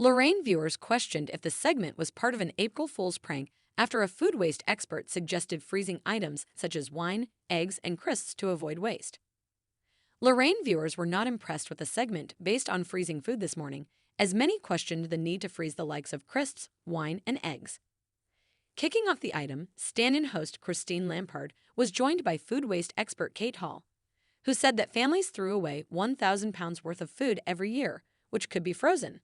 Lorraine viewers questioned if the segment was part of an April Fool's prank after a food waste expert suggested freezing items such as wine, eggs, and crisps to avoid waste. Lorraine viewers were not impressed with the segment based on freezing food this morning, as many questioned the need to freeze the likes of crisps, wine, and eggs. Kicking off the item, stand-in host Christine Lampard was joined by food waste expert Kate Hall, who said that families threw away 1,000 pounds worth of food every year, which could be frozen.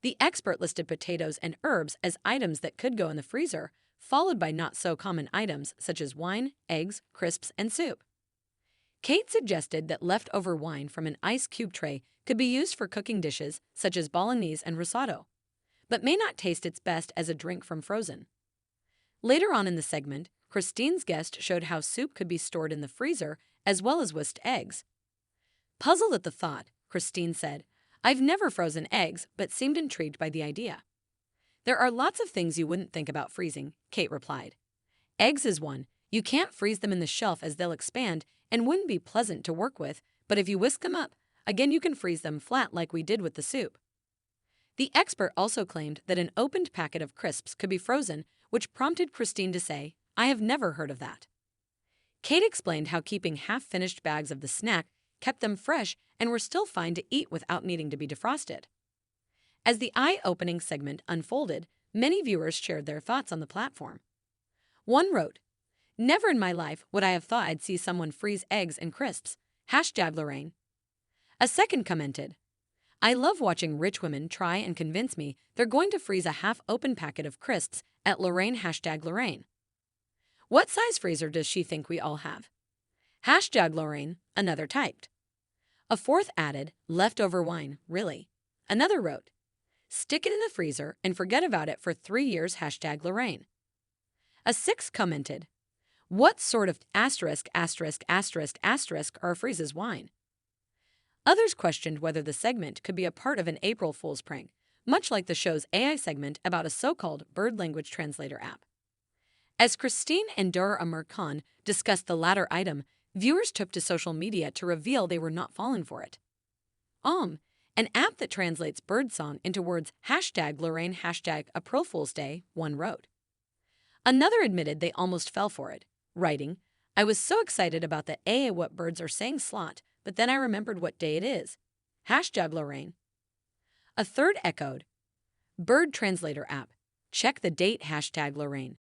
The expert listed potatoes and herbs as items that could go in the freezer, followed by not-so-common items such as wine, eggs, crisps, and soup. Kate suggested that leftover wine from an ice cube tray could be used for cooking dishes such as bolognese and risotto, but may not taste its best as a drink from frozen. Later on in the segment, Christine's guest showed how soup could be stored in the freezer as well as whisked eggs. Puzzled at the thought, Christine said, "I've never frozen eggs, but seemed intrigued by the idea." "There are lots of things you wouldn't think about freezing," Kate replied. "Eggs is one. You can't freeze them in the shelf as they'll expand and wouldn't be pleasant to work with, but if you whisk them up, again you can freeze them flat like we did with the soup." The expert also claimed that an opened packet of crisps could be frozen, which prompted Christine to say, "I have never heard of that." Kate explained how keeping half-finished bags of the snack kept them fresh and were still fine to eat without needing to be defrosted. As the eye-opening segment unfolded, many viewers shared their thoughts on the platform. One wrote, "Never in my life would I have thought I'd see someone freeze eggs and crisps. #Lorraine." A second commented, "I love watching rich women try and convince me they're going to freeze a half-open packet of crisps at Lorraine #Lorraine. What size freezer does she think we all have? #Lorraine," another typed. A fourth added, "Leftover wine, really." Another wrote, "Stick it in the freezer and forget about it for 3 years #Lorraine." A sixth commented, "What sort of **** freezes wine?" Others questioned whether the segment could be a part of an April Fool's prank, much like the show's AI segment about a so-called bird language translator app. As Christine and Dur Amir Khan discussed the latter item, viewers took to social media to reveal they were not falling for it. An app that translates birdsong into words #Lorraine #April Fool's Day, one wrote. Another admitted they almost fell for it, writing, "I was so excited about the AI what birds are saying slot, but then I remembered what day it is. #Lorraine." A third echoed, "Bird translator app. Check the date #Lorraine."